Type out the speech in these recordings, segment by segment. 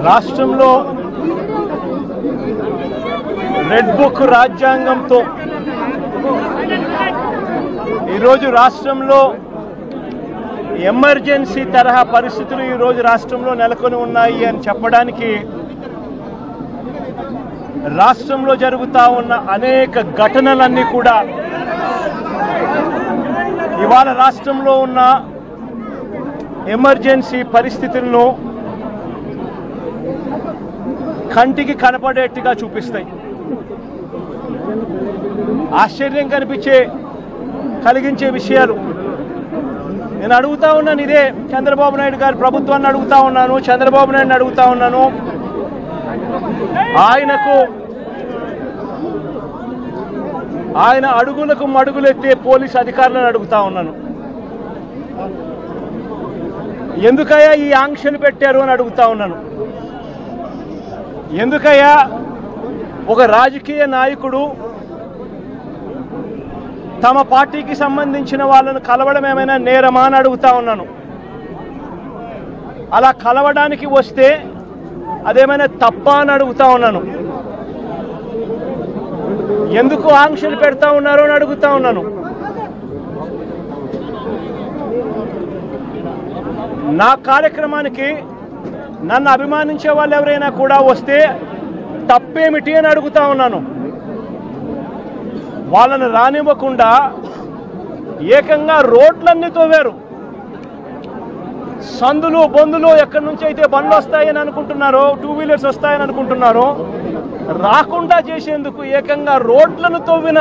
రాష్ట్రంలో red book రాజ్యాంగంతో ఈరోజు రాష్ట్రంలో ఎమర్జెన్సీ తరహా పరిస్థితులు ఈరోజు రాష్ట్రంలో నెలకొని ఉన్నాయి అని చెప్పడానికి రాష్ట్రంలో జరుగుతూ ఉన్న అనేక ఘటనలన్నీ కూడా ఇవాళ రాష్ట్రంలో ఉన్న ఎమర్జెన్సీ పరిస్థితులను కంటికి కనపడేట్టుగా చూపిస్తాయి. ఆశ్చర్యం కలిగించే విషయాలు నేను అడుగుతా ఉన్నాను. ఇదే చంద్రబాబు నాయుడు గారి ప్రభుత్వాన్ని అడుగుతా ఉన్నాను, చంద్రబాబు నాయుడుని అడుగుతా ఉన్నాను. ఆయన అడుగులకు మడుగులెత్తే పోలీసు అధికారులను అడుగుతా ఉన్నాను. ఎందుకయ్యా ఈ ఆంక్షలు పెట్టారు అని అడుగుతా ఉన్నాను. ఎందుకయ్యా ఒక రాజకీయ నాయకుడు తమ పార్టీకి సంబంధించిన వాళ్ళను కలవడం ఏమైనా నేరమా అని అడుగుతా ఉన్నాను. అలా కలవడానికి వస్తే అదేమైనా తప్ప అని అడుగుతా ఉన్నాను. ఎందుకు ఆంక్షలు పెడతా ఉన్నారు అని అడుగుతా ఉన్నాను. నా కార్యక్రమానికి నన్ను అభిమానించే వాళ్ళు ఎవరైనా కూడా వస్తే తప్పేమిటి అని అడుగుతా ఉన్నాను. వాళ్ళని రానివ్వకుండా ఏకంగా రోడ్లన్నీ తవ్వారు. సందులు బొందులు ఎక్కడి నుంచి అయితే బండ్లు వస్తాయని అనుకుంటున్నారో, టూ వీలర్స్ వస్తాయని అనుకుంటున్నారో రాకుండా చేసేందుకు ఏకంగా రోడ్లను తవ్విన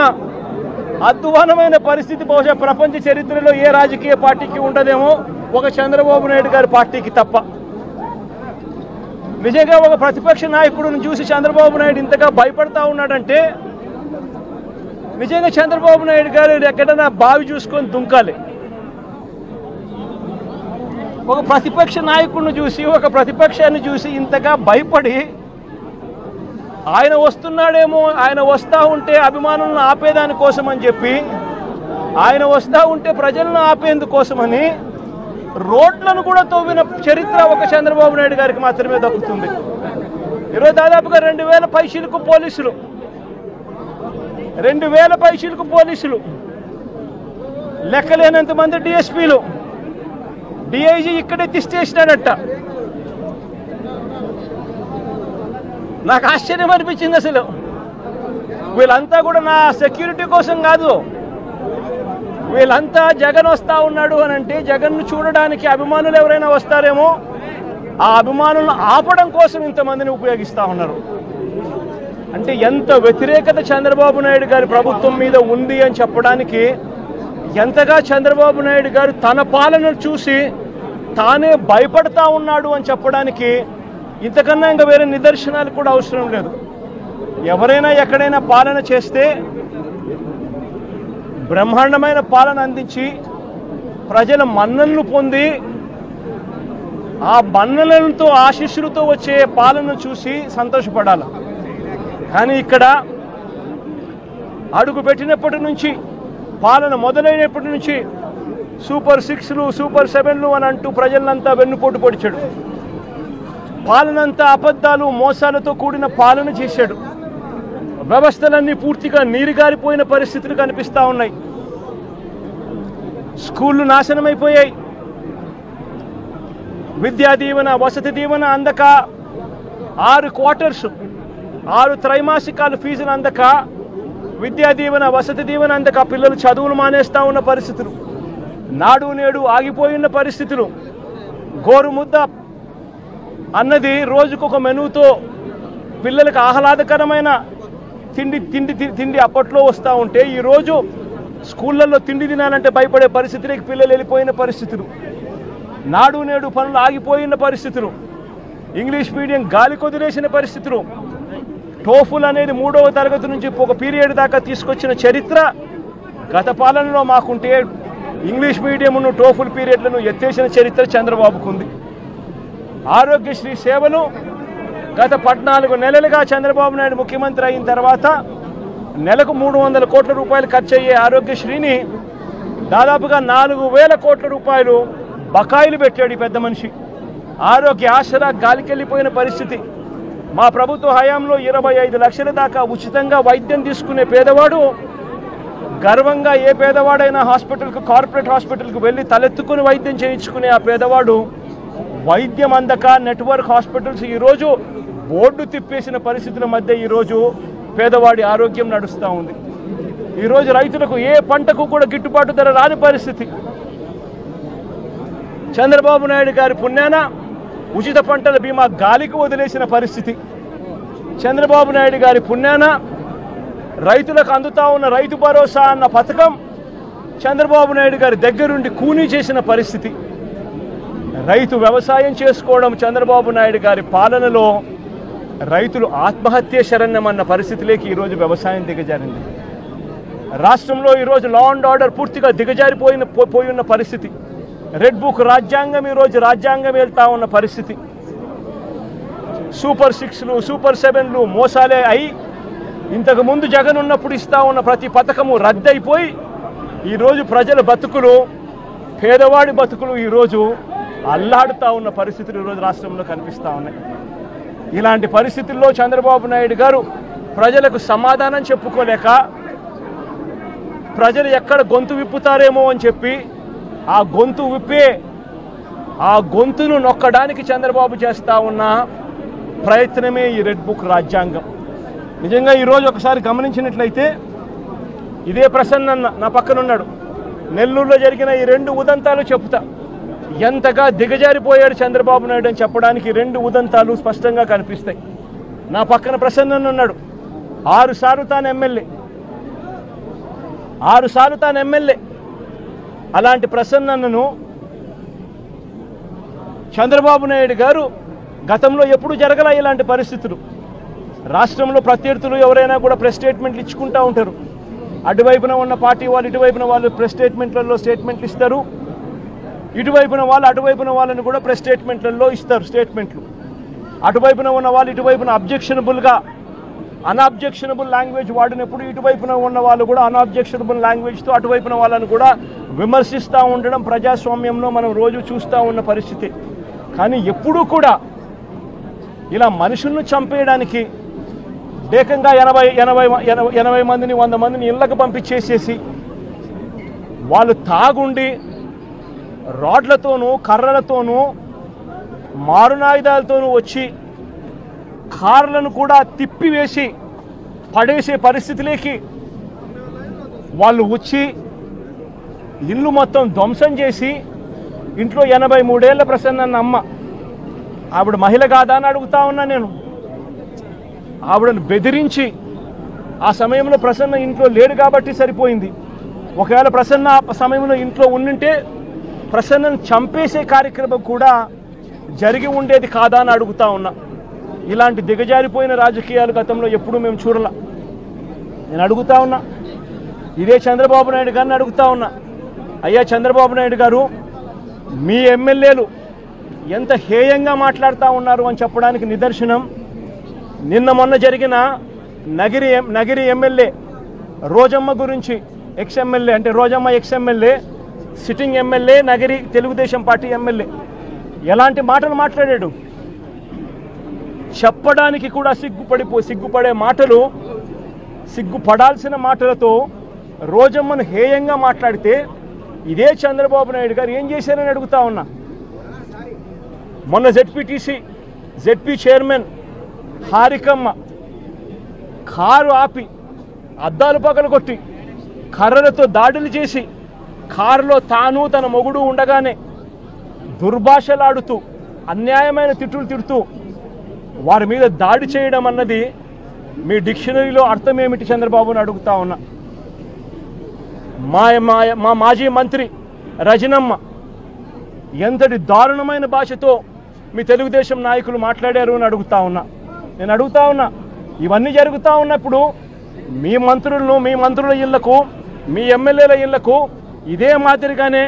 అధ్వానమైన పరిస్థితి బహుశా ప్రపంచ చరిత్రలో ఏ రాజకీయ పార్టీకి ఉండదేమో, ఒక చంద్రబాబు నాయుడు గారి పార్టీకి తప్ప. నిజంగా ఒక ప్రతిపక్ష నాయకుడిని చూసి చంద్రబాబు నాయుడు ఇంతగా భయపడతా ఉన్నాడంటే నిజంగా చంద్రబాబు నాయుడు గారు ఎక్కడైనా బావి చూసుకొని దుంకాలి. ఒక ప్రతిపక్ష నాయకుడిని చూసి, ఒక ప్రతిపక్షాన్ని చూసి ఇంతగా భయపడి ఆయన వస్తున్నాడేమో, ఆయన వస్తూ ఉంటే అభిమానులను ఆపేదానికోసం అని చెప్పి, ఆయన వస్తూ ఉంటే ప్రజలను ఆపేందుకోసమని రోడ్లను కూడా తవ్విన చరిత్ర ఒక చంద్రబాబు నాయుడు గారికి మాత్రమే దక్కుతుంది. ఈరోజు దాదాపుగా 2000 పైసలకు పోలీసులు, 2000 పైసలకు పోలీసులు, లెక్కలేనంత మంది డిఎస్పీలు, డిఐజీ ఇక్కడే తిష్టేసినాడట. నాకు ఆశ్చర్యం అనిపించింది. అసలు వీళ్ళంతా కూడా నా సెక్యూరిటీ కోసం కాదు, వీళ్ళంతా జగన్ వస్తూ ఉన్నాడు అని అంటే జగన్ను చూడడానికి అభిమానులు ఎవరైనా వస్తారేమో, ఆ అభిమానులను ఆపడం కోసం ఇంతమందిని ఉపయోగిస్తూ ఉన్నారు. అంటే ఎంత వ్యతిరేకత చంద్రబాబు నాయుడు గారి ప్రభుత్వం మీద ఉంది అని చెప్పడానికి, ఎంతగా చంద్రబాబు నాయుడు గారు తన పాలనను చూసి తానే భయపడతా ఉన్నాడు అని చెప్పడానికి ఇంతకన్నా ఇంకా వేరే నిదర్శనాలు కూడా అవసరం లేదు. ఎవరైనా ఎక్కడైనా పాలన చేస్తే బ్రహ్మాండమైన పాలన అందించి ప్రజల మన్ననలు పొంది ఆ మన్ననలతో ఆశీస్సులతో వచ్చే పాలనను చూసి సంతోషపడాలి. కానీ ఇక్కడ అడుగు పెట్టినప్పటి నుంచి, పాలన మొదలైనప్పటి నుంచి సూపర్ 6లు, సూపర్ 7లు అని అంటూ ప్రజలంతా వెన్నుపోటు పొడిచాడు. పాలనంతా అబద్ధాలు, మోసాలతో కూడిన పాలన చేశాడు. వ్యవస్థలన్నీ పూర్తిగా నీరుగారిపోయిన పరిస్థితులు కనిపిస్తూ ఉన్నాయి. స్కూళ్ళు నాశనమైపోయాయి. విద్యా దీవెన, వసతి దీవెన అందక 6 క్వార్టర్స్, 6 త్రైమాసికాల ఫీజులు అందక, విద్యా దీవెన, వసతి దీవెన అందక పిల్లలు చదువులు మానేస్తూ ఉన్న పరిస్థితులు, నాడు నేడు ఆగిపోయిన పరిస్థితులు, గోరుముద్ద అన్నది రోజుకొక మెనూతో పిల్లలకు ఆహ్లాదకరమైన తిండి అప్పట్లో వస్తూ ఉంటే ఈరోజు స్కూళ్ళల్లో తిండి తినాలంటే భయపడే పరిస్థితులకి పిల్లలు వెళ్ళిపోయిన పరిస్థితులు, నాడు నేడు పనులు ఆగిపోయిన పరిస్థితులు, ఇంగ్లీష్ మీడియం గాలి కొదిలేసిన పరిస్థితులు, టోఫుల్ అనేది 3వ తరగతి నుంచి ఒక పీరియడ్ దాకా తీసుకొచ్చిన చరిత్ర గత పాలనలో మాకుంటే, ఇంగ్లీష్ మీడియంను టోఫుల్ పీరియడ్లను ఎత్తేసిన చరిత్ర చంద్రబాబుకు ఉంది. ఆరోగ్యశ్రీ సేవలు గత 14 నెలలుగా చంద్రబాబు నాయుడు ముఖ్యమంత్రి అయిన తర్వాత నెలకు 300 కోట్ల రూపాయలు ఖర్చు అయ్యే ఆరోగ్యశ్రీని దాదాపుగా 4,000 కోట్ల రూపాయలు బకాయిలు పెట్టాడు ఈ పెద్ద మనిషి. ఆరోగ్య ఆసరా గాలికెళ్ళిపోయిన పరిస్థితి. మా ప్రభుత్వ హయాంలో 25 లక్షల దాకా ఉచితంగా వైద్యం తీసుకునే పేదవాడు గర్వంగా ఏ పేదవాడైనా హాస్పిటల్కు కార్పొరేట్ హాస్పిటల్కు వెళ్ళి తలెత్తుకుని వైద్యం చేయించుకునే ఆ పేదవాడు వైద్యం అందక నెట్వర్క్ హాస్పిటల్స్ ఈరోజు బోర్డు తిప్పేసిన పరిస్థితుల మధ్య ఈరోజు పేదవాడి ఆరోగ్యం నడుస్తూ ఉంది. ఈరోజు రైతులకు ఏ పంటకు కూడా గిట్టుబాటు ధర రాని పరిస్థితి. చంద్రబాబు నాయుడు గారి పుణ్యాన ఉచిత పంటల బీమా గాలికి వదిలేసిన పరిస్థితి. చంద్రబాబు నాయుడు గారి పుణ్యాన రైతులకు అందుతా ఉన్న రైతు భరోసా అన్న పథకం చంద్రబాబు నాయుడు గారి దగ్గరుండి కూనీ చేసిన పరిస్థితి. రైతు వ్యవసాయం చేసుకోవడం చంద్రబాబు నాయుడు గారి పాలనలో రైతులు ఆత్మహత్య శరణ్యమన్న పరిస్థితిలోకి ఈరోజు వ్యవసాయం దిగజారింది. రాష్ట్రంలో ఈరోజు లా అండ్ ఆర్డర్ పూర్తిగా పోయిన పరిస్థితి. రెడ్ బుక్ రాజ్యాంగం ఈరోజు రాజ్యాంగం వెళ్తా ఉన్న పరిస్థితి. సూపర్ 6లు సూపర్ 7లు మోసాలే అయి ఇంతకు ముందు జగన్ ఉన్నప్పుడు ఇస్తా ఉన్న ప్రతి పథకము రద్దయిపోయి ఈరోజు ప్రజల బతుకులు పేదవాడి బతుకులు ఈరోజు అల్లాడుతూ ఉన్న పరిస్థితులు ఈరోజు రాష్ట్రంలో కనిపిస్తూ ఉన్నాయి. ఇలాంటి పరిస్థితుల్లో చంద్రబాబు నాయుడు గారు ప్రజలకు సమాధానం చెప్పుకోలేక ప్రజలు ఎక్కడ గొంతు విప్పుతారేమో అని చెప్పి ఆ గొంతు విప్పే ఆ గొంతును నొక్కడానికి చంద్రబాబు చేస్తూ ఉన్న ప్రయత్నమే ఈ రెడ్ బుక్ రాజ్యాంగం. నిజంగా ఈరోజు ఒకసారి గమనించినట్లయితే ఇదే ప్రసన్న నా పక్కన ఉన్నాడు. నెల్లూరులో జరిగిన ఈ 2 ఉదంతాలు చెప్తా ఎంతగా దిగజారిపోయాడు చంద్రబాబు నాయుడు అని చెప్పడానికి 2 ఉదంతాలు స్పష్టంగా కనిపిస్తాయి. నా పక్కన ప్రసన్న ఉన్నాడు. 6 సార్లు తాను ఎమ్మెల్యే. అలాంటి ప్రసన్నను చంద్రబాబు నాయుడు గారు గతంలో ఎప్పుడు జరగల ఇలాంటి పరిస్థితులు. రాష్ట్రంలో ప్రత్యర్థులు ఎవరైనా కూడా ప్రెస్ స్టేట్మెంట్లు ఇచ్చుకుంటూ ఉంటారు. అటువైపున ఉన్న పార్టీ వాళ్ళు ఇటువైపున వాళ్ళు ప్రెస్ స్టేట్మెంట్లలో స్టేట్మెంట్లు ఇస్తారు. ఇటువైపున వాళ్ళు అటువైపున వాళ్ళని కూడా ప్రెస్ స్టేట్మెంట్లలో ఇస్తారు స్టేట్మెంట్లు. అటువైపున ఉన్న వాళ్ళు ఇటువైపున అన్అబ్జెక్షనబుల్ లాంగ్వేజ్ వాడినప్పుడు ఇటువైపున ఉన్న వాళ్ళు కూడా అన్అబ్జెక్షనబుల్ లాంగ్వేజ్తో అటువైపున వాళ్ళని కూడా విమర్శిస్తూ ఉండడం ప్రజాస్వామ్యంలో మనం రోజు చూస్తూ ఉన్న పరిస్థితి. కానీ ఎప్పుడూ కూడా ఇలా మనుషులను చంపేయడానికి ఏకంగా 80 మందిని 100 మందిని ఇళ్లకు పంపించేసేసి వాళ్ళు తాగుండి రాడ్లతోనూ కర్రలతోనూ మారునాయుధాలతోనూ వచ్చి కార్లను కూడా తిప్పివేసి పడేసే పరిస్థితిలోకి వాళ్ళు వచ్చి ఇల్లు మొత్తం ధ్వంసం చేసి ఇంట్లో 83 ఏళ్ల ప్రసన్న అమ్మ ఆవిడ మహిళ కాదా అని అడుగుతా ఉన్నా నేను. ఆవిడను బెదిరించి ఆ సమయంలో ప్రసన్న ఇంట్లో లేడు కాబట్టి సరిపోయింది. ఒకవేళ ప్రసన్న ఆ సమయంలో ఇంట్లో ఉండింటే ప్రసన్నను చంపేసే కార్యక్రమం కూడా జరిగి ఉండేది కాదా అని అడుగుతా ఉన్నా. ఇలాంటి దిగజారిపోయిన రాజకీయాలు గతంలో ఎప్పుడూ మేము చూడాల. నేను అడుగుతా ఉన్నా, ఇదే చంద్రబాబు నాయుడు గారిని అడుగుతా ఉన్నా, అయ్యా చంద్రబాబు నాయుడు గారు మీ ఎమ్మెల్యేలు ఎంత హేయంగా మాట్లాడుతూ ఉన్నారు అని చెప్పడానికి నిదర్శనం నిన్న మొన్న జరిగిన నగిరి ఎమ్మెల్యే రోజమ్మ గురించి ఎక్స్ఎమ్మెల్యే అంటే Rojamma ex MLA sitting MLA Nagari Telugu Desam party MLA ఎలాంటి మాటలు మాట్లాడాడు. చెప్పడానికి కూడా సిగ్గుపడే మాటలు, సిగ్గుపడాల్సిన మాటలతో రోజమ్మను హేయంగా మాట్లాడితే ఇదే చంద్రబాబు నాయుడు గారు ఏం చేశారని అడుగుతా ఉన్నా. మొన్న జెడ్పీ చైర్మన్ హారికమ్మ కారు ఆపి అద్దాలు పగలగొట్టి కర్రలతో దాడులు చేసి కారులో తాను తన మొగుడు ఉండగానే దుర్భాషలాడుతూ అన్యాయమైన తిట్టులు తిడుతూ వారి మీద దాడి చేయడం అన్నది మీ డిక్షనరీలో అర్థం ఏమిటి చంద్రబాబుని అడుగుతా ఉన్నా. మా మాజీ మంత్రి రజనమ్మ ఎంతటి దారుణమైన భాషతో మీ తెలుగుదేశం నాయకులు మాట్లాడారు అని అడుగుతా ఉన్నా. నేను అడుగుతా ఉన్నా, ఇవన్నీ జరుగుతూ ఉన్నప్పుడు మీ మంత్రుల ఇళ్లకు మీ ఎమ్మెల్యేల ఇళ్లకు ఇదే మాదిరిగానే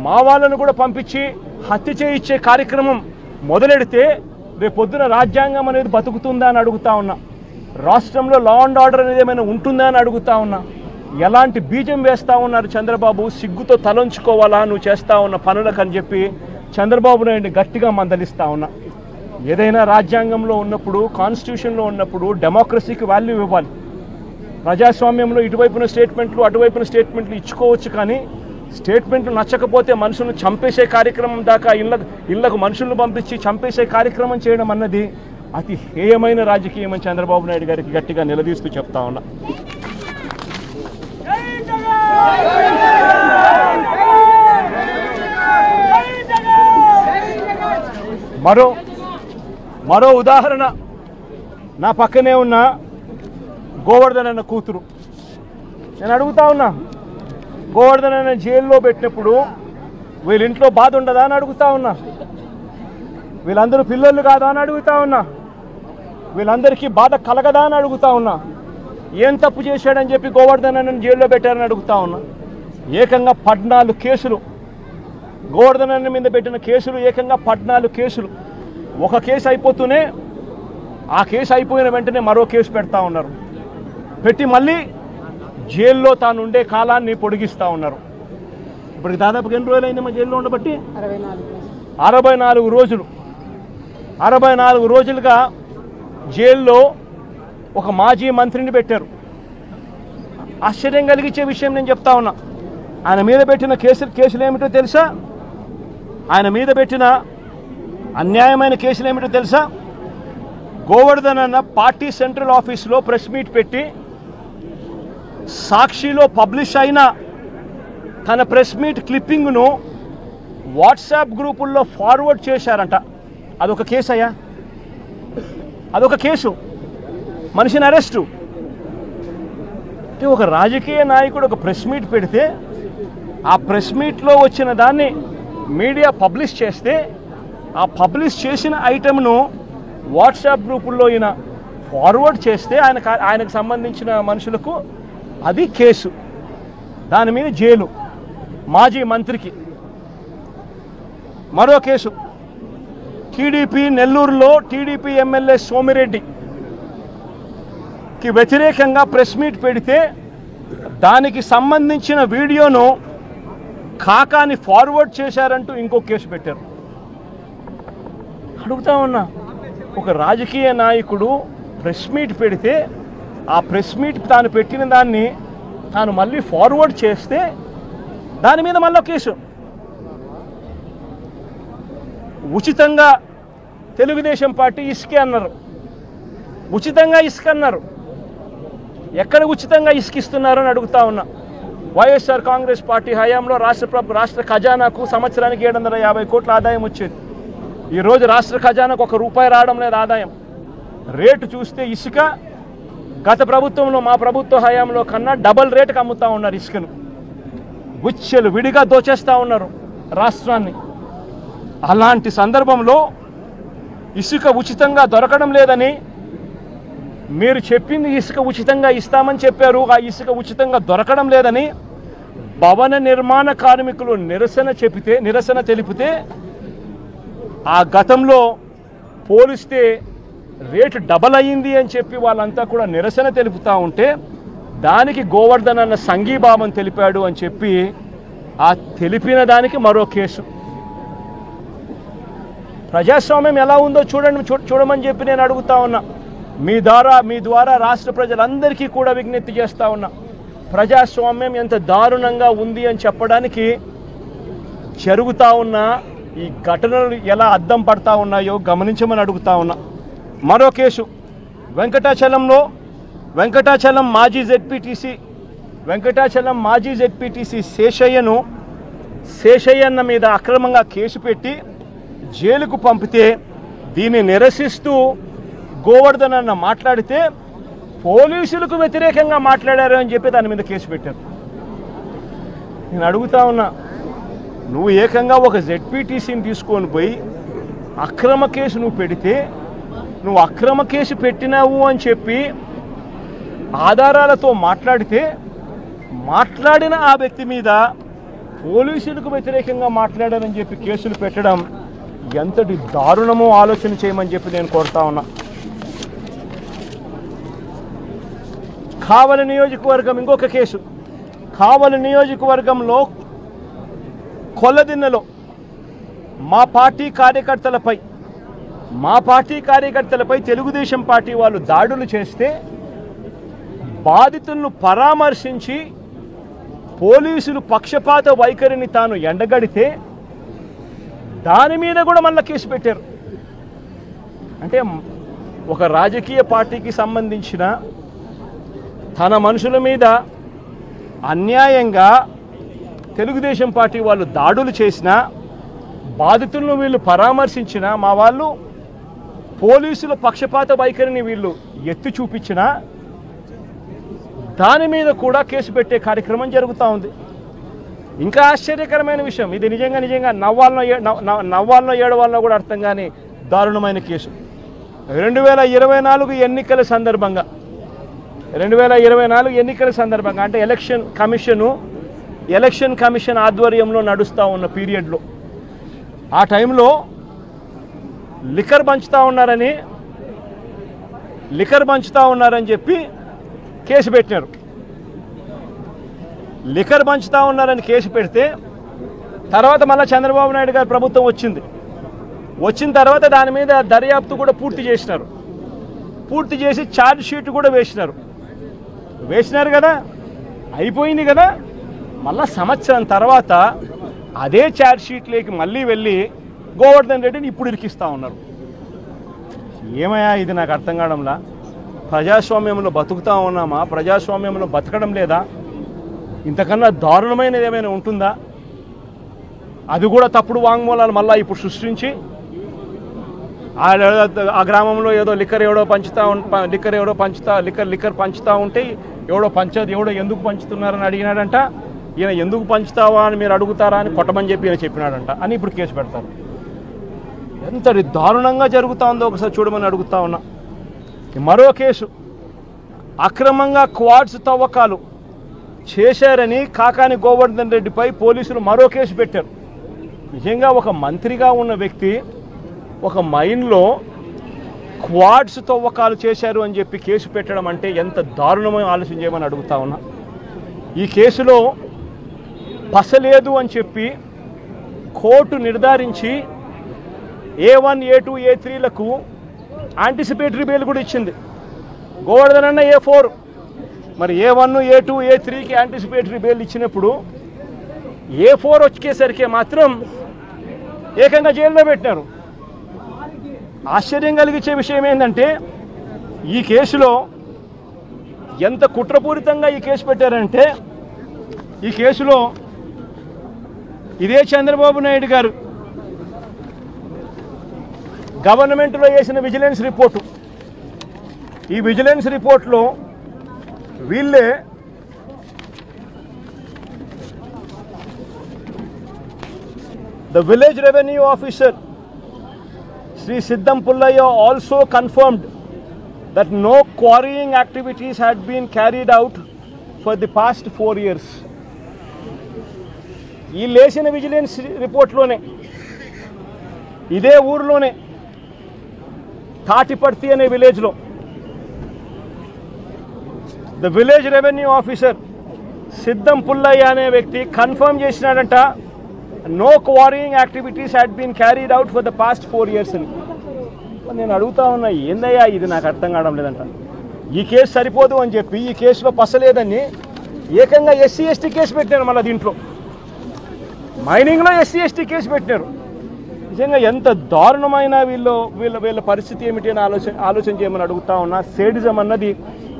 మా వాళ్ళను కూడా పంపించి హత్య చేయించే కార్యక్రమం మొదలెడితే రేపొద్దున రాజ్యాంగం అనేది బతుకుతుందా అని అడుగుతా ఉన్నా. రాష్ట్రంలో లా అండ్ ఆర్డర్ అనేది ఏమైనా ఉంటుందా అని అడుగుతా ఉన్నా. ఎలాంటి బీజం వేస్తూ ఉన్నారు చంద్రబాబు? సిగ్గుతో తలంచుకోవాలా నువ్వు చేస్తూ ఉన్న పనులకు అని చెప్పి చంద్రబాబు నాయుడిని గట్టిగా మందలిస్తూ ఉన్నా. ఏదైనా రాజ్యాంగంలో ఉన్నప్పుడు, కాన్స్టిట్యూషన్లో ఉన్నప్పుడు డెమోక్రసీకి వాల్యూ ఇవ్వాలి. ప్రజాస్వామ్యంలో ఇటువైపున స్టేట్మెంట్లు అటువైపున స్టేట్మెంట్లు ఇచ్చుకోవచ్చు, కానీ స్టేట్మెంట్లు నచ్చకపోతే మనుషులను చంపేసే కార్యక్రమం దాకా ఇళ్లకు మనుషులను పంపించి చంపేసే కార్యక్రమం చేయడం అన్నది అతి హేయమైన రాజకీయం అని చంద్రబాబు నాయుడు గారికి గట్టిగా నిలదీస్తూ చెప్తా ఉన్నా. మరో ఉదాహరణ, నా పక్కనే ఉన్న గోవర్ధన్ అన్న కూతురు. నేను అడుగుతా ఉన్నా, గోవర్ధన్ అన్న జైల్లో పెట్టినప్పుడు వీళ్ళ ఇంట్లో బాధ ఉండదా అని అడుగుతా ఉన్నా. వీళ్ళందరూ పిల్లలు కాదా అని అడుగుతా ఉన్నా. వీళ్ళందరికీ బాధ కలగదా అని అడుగుతా ఉన్నా. ఏం తప్పు చేశాడని చెప్పి గోవర్ధన్ అన్నని జైల్లో పెట్టారని అడుగుతా ఉన్నా. ఏకంగా 14 కేసులు, గోవర్ధన్ అన్న మీద పెట్టిన కేసులు ఏకంగా 14 కేసులు. ఒక కేసు అయిపోతూనే ఆ కేసు అయిపోయిన వెంటనే మరో కేసు పెడతా ఉన్నారు. పెట్టి మళ్ళీ జైల్లో తాను ఉండే కాలాన్ని పొడిగిస్తూ ఉన్నారు. ఇప్పటికి దాదాపు ఎన్ని రోజులు అయింది మా జైల్లో ఉండబట్టి? 64 రోజులు. 64 రోజులుగా జైల్లో ఒక మాజీ మంత్రిని పెట్టారు. ఆశ్చర్యం కలిగించే విషయం నేను చెప్తా ఉన్నా. ఆయన మీద పెట్టిన కేసులు ఏమిటో తెలుసా? ఆయన మీద పెట్టిన అన్యాయమైన కేసులు ఏమిటో తెలుసా? గోవర్ధన్ అన్న పార్టీ సెంట్రల్ ఆఫీస్లో ప్రెస్ మీట్ పెట్టి సాక్షిలో పబ్లిష్ అయిన తన ప్రెస్ మీట్ క్లిప్పింగ్ను వాట్సాప్ గ్రూపుల్లో ఫార్వర్డ్ చేశారంట. అదొక కేసు అయ్యా, అదొక కేసు. మనిషిని అరెస్టు. ఒక రాజకీయ నాయకుడు ఒక ప్రెస్ మీట్ పెడితే ఆ ప్రెస్ మీట్లో వచ్చిన దాన్ని మీడియా పబ్లిష్ చేస్తే ఆ పబ్లిష్ చేసిన ఐటెంను వాట్సాప్ గ్రూపుల్లో ఈయన ఫార్వర్డ్ చేస్తే ఆయనకు సంబంధించిన మనుషులకు అది కేసు. దాని మీద జైలు. మాజీ మంత్రికి మరో కేసు. టీడీపీ నెల్లూరులో టీడీపీ ఎమ్మెల్యే సోమిరెడ్డికి వ్యతిరేకంగా ప్రెస్ మీట్ పెడితే దానికి సంబంధించిన వీడియోను కాకాని ఫార్వర్డ్ చేశారంటూ ఇంకో కేసు పెట్టారు. అడుగుతా ఉన్నా, ఒక రాజకీయ నాయకుడు ప్రెస్ మీట్ పెడితే ఆ ప్రెస్ మీట్ తాను పెట్టిన దాన్ని తాను మళ్ళీ ఫార్వర్డ్ చేస్తే దాని మీద మళ్ళీ కేసు. ఉచితంగా తెలుగుదేశం పార్టీ ఇసుకే అన్నారు. ఉచితంగా ఇసుక అన్నారు. ఎక్కడ ఉచితంగా ఇసుకిస్తున్నారు అని అడుగుతా ఉన్నా. వైఎస్ఆర్ కాంగ్రెస్ పార్టీ హయాంలో రాష్ట్ర ఖజానాకు సంవత్సరానికి 750 కోట్ల ఆదాయం వచ్చేది. ఈరోజు రాష్ట్ర ఖజానాకు ₹1 రావడం లేదు ఆదాయం. రేటు చూస్తే ఇసుక గత ప్రభుత్వంలో మా ప్రభుత్వ హయాంలో కన్నా డబల్ రేటుకి అమ్ముతూ ఉన్నారు ఇసుకను. గుచ్చెలు విడిగా దోచేస్తూ ఉన్నారు రాష్ట్రాన్ని. అలాంటి సందర్భంలో ఇసుక ఉచితంగా దొరకడం లేదని, మీరు చెప్పింది ఇసుక ఉచితంగా ఇస్తామని చెప్పారు, ఆ ఇసుక ఉచితంగా దొరకడం లేదని భవన నిర్మాణ కార్మికులు నిరసన తెలిపితే ఆ గతంలో పోలిస్తే రేటు డబల్ అయ్యింది అని చెప్పి వాళ్ళంతా కూడా నిరసన తెలుపుతూ ఉంటే దానికి గోవర్ధన్ అన్న సంఘీభావం తెలిపాడు అని చెప్పి ఆ తెలిపిన దానికి మరో కేసు. ప్రజాస్వామ్యం ఎలా ఉందో చూడమని చెప్పి నేను అడుగుతా ఉన్నా. మీ ద్వారా రాష్ట్ర ప్రజలందరికీ కూడా విజ్ఞప్తి చేస్తూ ఉన్నా. ప్రజాస్వామ్యం ఎంత దారుణంగా ఉంది అని చెప్పడానికి జరుగుతూ ఉన్న ఈ ఘటనలు ఎలా అద్దం పడతా ఉన్నాయో గమనించమని అడుగుతా ఉన్నా. మరో కేసు వెంకటాచలం మాజీ జెడ్పీటీసీ శేషయ్యన్న మీద అక్రమంగా కేసు పెట్టి జైలుకు పంపితే దీన్ని నిరసిస్తూ గోవర్ధన్ అన్న మాట్లాడితే పోలీసులకు వ్యతిరేకంగా మాట్లాడారు అని చెప్పి దాని మీద కేసు పెట్టారు. నేను అడుగుతా ఉన్నా, నువ్వు ఏకంగా ఒక జెడ్పీటీసీని తీసుకొని పోయి అక్రమ కేసు నువ్వు పెడితే, నువ్వు అక్రమ కేసు పెట్టినావు అని చెప్పి ఆధారాలతో మాట్లాడిన ఆ వ్యక్తి మీద పోలీసులకు వ్యతిరేకంగా మాట్లాడారని చెప్పి కేసులు పెట్టడం ఎంతటి దారుణమో ఆలోచన చేయమని చెప్పి నేను కోరుతా ఉన్నా. కావలి నియోజకవర్గం ఇంకొక కేసు. కావలి నియోజకవర్గంలో కొల్లదిన్నెలో మా పార్టీ కార్యకర్తలపై తెలుగుదేశం పార్టీ వాళ్ళు దాడులు చేస్తే బాధితులను పరామర్శించి పోలీసులు పక్షపాత వైఖరిని తాను ఎండగడితే దాని మీద కూడా మళ్ళీ కేసు పెట్టారు. అంటే ఒక రాజకీయ పార్టీకి సంబంధించిన తన మనుషుల మీద అన్యాయంగా తెలుగుదేశం పార్టీ వాళ్ళు దాడులు చేసినా, బాధితులను వీళ్ళు పరామర్శించిన, మా వాళ్ళు పోలీసుల పక్షపాత వైఖరిని వీళ్ళు ఎత్తి చూపించినా దాని మీద కూడా కేసు పెట్టే కార్యక్రమం జరుగుతూ ఉంది. ఇంకా ఆశ్చర్యకరమైన విషయం, ఇది నిజంగా నవ్వాలనో ఏడవాలనో కూడా అర్థం కాని దారుణమైన కేసు. 2024 ఎన్నికల సందర్భంగా అంటే ఎలక్షన్ కమిషన్ ఆధ్వర్యంలో నడుస్తూ ఉన్న పీరియడ్లో ఆ టైంలో లిక్కర్ పంచుతా ఉన్నారని చెప్పి కేసు పెట్టినారు. లిక్కర్ పంచుతా ఉన్నారని కేసు పెడితే తర్వాత మళ్ళీ చంద్రబాబు నాయుడు గారి ప్రభుత్వం వచ్చిన తర్వాత దాని మీద దర్యాప్తు కూడా పూర్తి చేసి ఛార్జ్ షీట్ కూడా వేసినారు కదా, అయిపోయింది కదా. మళ్ళా సంవత్సరం తర్వాత అదే ఛార్జ్ షీట్లోకి మళ్ళీ వెళ్ళి గోవర్ధన్ రెడ్డిని ఇప్పుడు ఇరికిస్తూ ఉన్నారు. ఏమయ్యా ఇది నాకు అర్థం కావడంలా. ప్రజాస్వామ్యంలో బతుకుతా ఉన్నామా? ప్రజాస్వామ్యంలో బతకడం లేదా? ఇంతకన్నా దారుణమైనది ఏమైనా ఉంటుందా? అది కూడా తప్పుడు వాంగ్మూలాలు మళ్ళీ ఇప్పుడు సృష్టించి ఆ గ్రామంలో ఏదో లిక్కర్ పంచుతా ఉంటే ఎవడో ఎందుకు పంచుతున్నారని అడిగినాడంట. ఈయన ఎందుకు పంచుతావా అని మీరు అడుగుతారా అని కొట్టమని చెప్పి ఈయన చెప్పినాడంట అని ఇప్పుడు కేసు పెడతారు. ఎంతటి దారుణంగా జరుగుతూ ఉందో ఒకసారి చూడమని అడుగుతా ఉన్నా. మరో కేసు, అక్రమంగా క్వాడ్స్ తవ్వకాలు చేశారని కాకాని గోవర్ధన్ రెడ్డిపై పోలీసులు మరో కేసు పెట్టారు. నిజంగా ఒక మంత్రిగా ఉన్న వ్యక్తి ఒక మైన్లో క్వాడ్స్ తవ్వకాలు చేశారు అని చెప్పి కేసు పెట్టడం అంటే ఎంత దారుణమో ఆలోచన చేయమని అడుగుతా ఉన్నా. ఈ కేసులో పసలేదు అని చెప్పి కోర్టు నిర్ధారించి A1, A2, A3లకు యాంటిసిపేటరీ బెయిల్ కూడా ఇచ్చింది. గోవర్ధన్ అన్న A4, మరి A1, A2, A3కి యాంటిసిపేటరీ బెయిల్ ఇచ్చినప్పుడు A4 వచ్చేసరికి మాత్రం ఏకంగా జైల్లో పెట్టినారు. ఆశ్చర్యం కలిగించే విషయం ఏంటంటే ఈ కేసులో ఎంత కుట్రపూరితంగా ఈ కేసు పెట్టారంటే, ఈ కేసులో ఇదే చంద్రబాబు నాయుడు గారు గవర్నమెంట్లో వేసిన విజిలెన్స్ రిపోర్టు, ఈ విజిలెన్స్ రిపోర్ట్లో వీళ్ళే The village revenue officer Sri Siddam Pullaya also confirmed that no quarrying activities had been carried out for the past 4 years. ఈ లేచిన విజిలెన్స్ రిపోర్ట్లోనే ఇదే ఊర్లోనే తాటిపర్తి అనే విలేజ్లో ద విలేజ్ రెవెన్యూ ఆఫీసర్ సిద్ధం పుల్లయ్య అనే వ్యక్తి కన్ఫర్మ్ చేసినాడంట, no quarrying activities had been carried out for the past 4 years అని. నేను అడుగుతా ఉన్నా, ఏందయ్యా ఇది నాకు అర్థం కావడం లేదంట. ఈ కేసు సరిపోదు అని చెప్పి ఈ కేసులో పసలేదని ఏకంగా SC ST కేసు పెట్టినారు. మళ్ళీ దీంట్లో మైనింగ్లో SC ST కేసు పెట్టినారు. నిజంగా ఎంత దారుణమైన వీళ్ళ పరిస్థితి ఏమిటి అని ఆలోచన చేయమని అడుగుతా ఉన్నా. సేడిజం అన్నది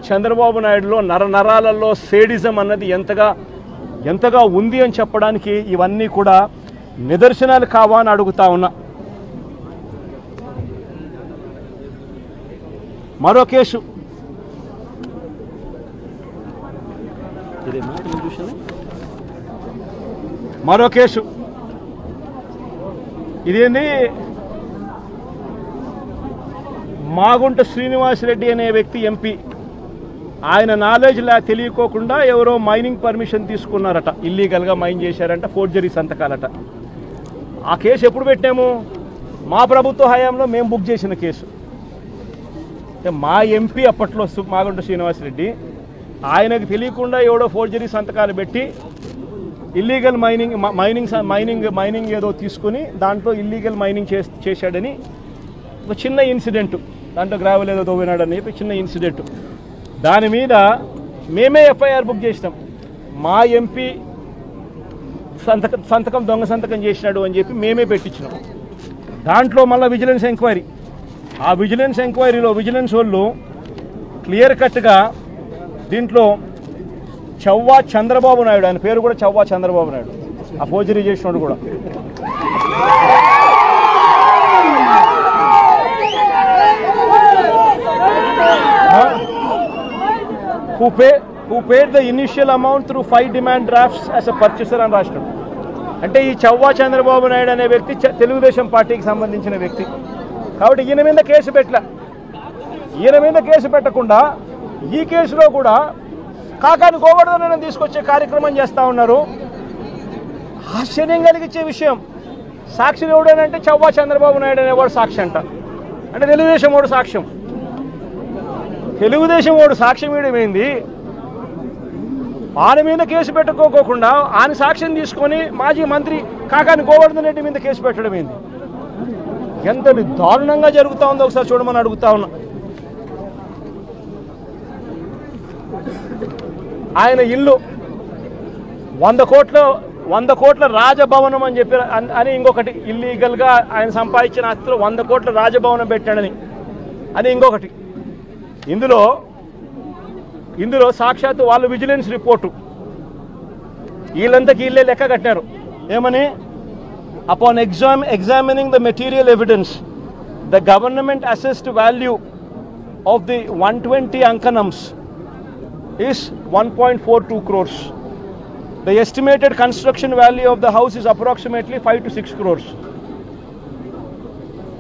చంద్రబాబు నాయుడులో నరాలలో సేడిజం అన్నది ఎంతగా ఉంది అని చెప్పడానికి ఇవన్నీ కూడా నిదర్శనాలు కావా అని అడుగుతా ఉన్నా. మరో కేసు, ఇదేంది, మాగుంట శ్రీనివాసరెడ్డి అనే వ్యక్తి ఎంపీ, ఆయన నాలెడ్జ్ తెలియకోకుండా ఎవరో మైనింగ్ పర్మిషన్ తీసుకున్నారట, ఇల్లీగల్గా మైన్ చేశారంట, ఫోర్జరీ సంతకాలట. ఆ కేసు ఎప్పుడు పెట్టాము? మా ప్రభుత్వ హయాంలో మేము బుక్ చేసిన కేసు. మా ఎంపీ అప్పట్లో మాగుంట శ్రీనివాసరెడ్డి ఆయనకు తెలియకుండా ఎవడో ఫోర్జరీ సంతకాలు పెట్టి ఇల్లీగల్ మైనింగ్ ఏదో తీసుకుని దాంట్లో ఇల్లీగల్ మైనింగ్ చేశాడని ఒక చిన్న ఇన్సిడెంట్, దాంట్లో గ్రావెల్ ఏదో తవ్వినాడని చెప్పి చిన్న ఇన్సిడెంట్, దాని మీద మేమే ఎఫ్ఐఆర్ బుక్ చేసినాం. మా ఎంపీ సంతకం దొంగ సంతకం చేసినాడు అని చెప్పి మేమే పెట్టించినాం. దాంట్లో మళ్ళీ విజిలెన్స్ ఎంక్వైరీ, ఆ విజిలెన్స్ ఎంక్వైరీలో విజిలెన్స్ వాళ్ళు క్లియర్ కట్గా దీంట్లో చవ్వా చంద్రబాబు నాయుడు, ఆయన పేరు కూడా చవ్వా చంద్రబాబు నాయుడు, ఆ ఫోర్జరీ చేసినాడు కూడా, who paid the initial amount through 5 demand drafts as a purchaser అని రాష్ట్రం. అంటే ఈ చవ్వా చంద్రబాబు నాయుడు అనే వ్యక్తి తెలుగుదేశం పార్టీకి సంబంధించిన వ్యక్తి కాబట్టి ఈయన మీద కేసు పెట్టలే. ఈయన మీద కేసు పెట్టకుండా ఈ కేసులో కూడా కాకాని గోవర్ధనను తీసుకొచ్చే కార్యక్రమం చేస్తూ ఉన్నారు. ఆశ్చర్యం కలిగించే విషయం, సాక్షులు ఎవడనంటే చవ్వా చంద్రబాబు నాయుడు అనేవాడు సాక్షి అంట. అంటే తెలుగుదేశం వాడు సాక్ష్యం, తెలుగుదేశం వాడు సాక్ష్యం ఏమైంది? ఆయన మీద కేసు పెట్టుకోకుండా ఆయన సాక్ష్యం తీసుకొని మాజీ మంత్రి కాకాని గోవర్ధన్ రెడ్డి మీద కేసు పెట్టడం ఏంది? ఎంతటి దారుణంగా జరుగుతూ ఉందో ఒకసారి చూడమని అడుగుతా ఉన్నా. ఆయన ఇల్లు 100 కోట్ల రాజభవనం అని చెప్పి అని ఇంకొకటి, ఇల్లీగల్గా ఆయన సంపాదించిన ఆస్తిలో 100 కోట్ల రాజభవనం పెట్టాడని అని ఇంకొకటి. ఇందులో సాక్షాత్తు వాళ్ళు విజిలెన్స్ రిపోర్టు వీళ్ళంతకి వీళ్ళే లెక్క కట్టారు. ఏమని? Upon examining the material evidence the government assessed value of the 120 అంకనమ్స్ is 1.42 crores. The estimated construction value of the house is approximately 5 to 6 crores.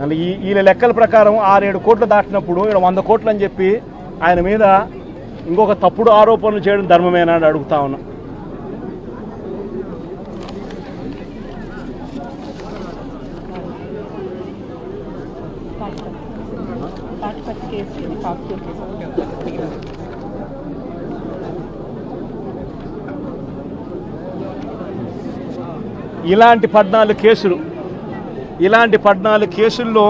And ఈ లెక్కల ప్రకారం 6-7 కోట్లు దాటినప్పుడు 100 కోట్లు అని చెప్పి ఆయన మీద ఇంకొక తప్పుడు ఆరోపణలు చేయడం ధర్మమేనా అని అడుగుతా ఉన్నా. ఇలాంటి 14 కేసుల్లో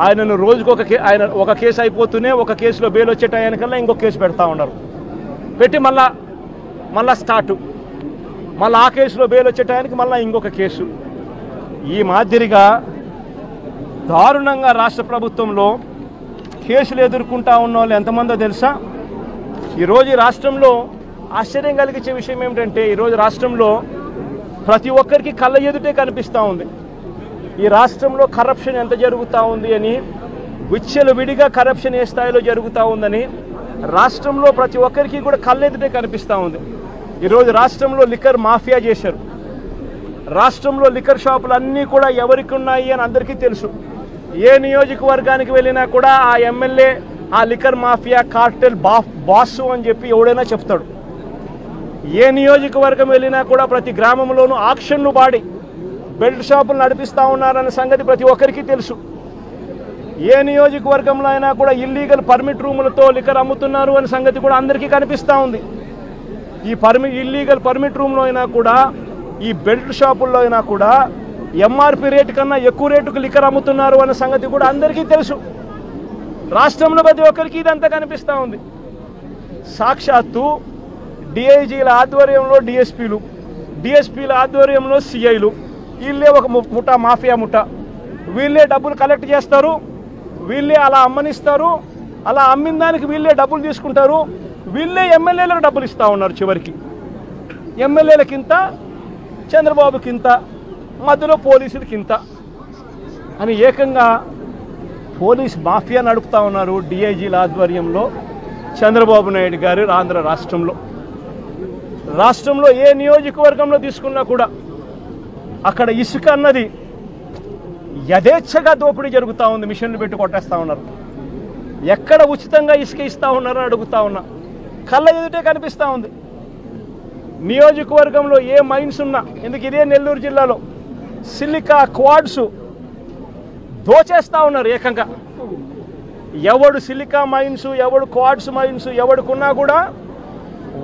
ఆయనను రోజుకొక ఆయన ఒక కేసు అయిపోతూనే ఒక కేసులో బెయిల్ వచ్చే టయానికల్లా ఇంకొక కేసు పెడతా ఉన్నారు. పెట్టి మళ్ళా స్టార్టు, మళ్ళీ ఆ కేసులో బెయిల్ వచ్చే టయానికి మళ్ళీ ఇంకొక కేసు. ఈ మాదిరిగా దారుణంగా రాష్ట్ర ప్రభుత్వంలో కేసులు ఎదుర్కొంటా ఉన్న వాళ్ళు ఎంతమందో తెలుసా? ఈరోజు ఈ రాష్ట్రంలో ఆశ్చర్యం కలిగించే విషయం ఏమిటంటే, ఈరోజు రాష్ట్రంలో ప్రతి ఒక్కరికి కళ్ళ ఎదుటే కనిపిస్తూ ఉంది ఈ రాష్ట్రంలో కరప్షన్ ఎంత జరుగుతూ ఉంది అని. విచ్చలవిడిగా కరప్షన్ ఏ స్థాయిలో జరుగుతూ ఉందని రాష్ట్రంలో ప్రతి ఒక్కరికి కూడా కళ్ళ ఎదుటే కనిపిస్తూ ఉంది. ఈరోజు రాష్ట్రంలో లిక్కర్ మాఫియా చేశారు. రాష్ట్రంలో లిక్కర్ షాపులు అన్నీ కూడా ఎవరికి ఉన్నాయి అని అందరికీ తెలుసు. ఏ నియోజకవర్గానికి వెళ్ళినా కూడా ఆ ఎమ్మెల్యే ఆ లిక్కర్ మాఫియా కార్టెల్ బాసు అని చెప్పి ఎవడైనా చెప్తాడు. ఏ నియోజకవర్గం వెళ్ళినా కూడా ప్రతి గ్రామంలోనూ ఆక్షన్లు పాడి బెల్ట్ షాపులు నడిపిస్తూ ఉన్నారన్న సంగతి ప్రతి ఒక్కరికి తెలుసు. ఏ నియోజకవర్గంలో అయినా కూడా ఇల్లీగల్ పర్మిట్ రూములతో లిక్కర్ అమ్ముతున్నారు అనే సంగతి కూడా అందరికీ కనిపిస్తూ ఉంది. ఈ ఇల్లీగల్ పర్మిట్ రూమ్లో అయినా కూడా, ఈ బెల్ట్ షాపుల్లో అయినా కూడా ఎంఆర్పి రేటు కన్నా ఎక్కువ రేటుకు లిక్కర్ అమ్ముతున్నారు అనే సంగతి కూడా అందరికీ తెలుసు. రాష్ట్రంలో ప్రతి ఒక్కరికి ఇదంతా కనిపిస్తూ ఉంది. సాక్షాత్తు డిఐజీల ఆధ్వర్యంలో డిఎస్పీల ఆధ్వర్యంలో సిఐలు, వీళ్ళే ఒక ముఠా, మాఫియా ముఠా. వీళ్ళే డబ్బులు కలెక్ట్ చేస్తారు, వీళ్ళే అలా అమ్మనిస్తారు, అలా అమ్మిన దానికి వీళ్ళే డబ్బులు తీసుకుంటారు, వీళ్ళే ఎమ్మెల్యేలకు డబ్బులు ఇస్తూ ఉన్నారు. చివరికి ఎమ్మెల్యేలకింత, చంద్రబాబుకింత, మధ్యలో పోలీసులకింత అని ఏకంగా పోలీస్ మాఫియా నడుపుతూ ఉన్నారు డిఐజీల ఆధ్వర్యంలో చంద్రబాబు నాయుడు గారు ఆంధ్ర రాష్ట్రంలో ఏ నియోజకవర్గంలో తీసుకున్నా కూడా అక్కడ ఇసుక అన్నది యథేచ్ఛగా దోపిడీ జరుగుతూ ఉంది. మిషన్లు పెట్టి కొట్టేస్తూ ఉన్నారు. ఎక్కడ ఉచితంగా ఇసుక ఇస్తూ ఉన్నారని అడుగుతా ఉన్నా. కళ్ళ ఎదుటే కనిపిస్తూ ఉంది. నియోజకవర్గంలో ఏ మైన్స్ ఉన్నా, ఎందుకు ఇదే నెల్లూరు జిల్లాలో సిలికా క్వాడ్స్ దోచేస్తూ ఉన్నారు ఏకంగా. ఎవడు సిలికా మైన్స్, ఎవడు క్వార్ట్స్ మైన్స్ ఎవడుకున్నా కూడా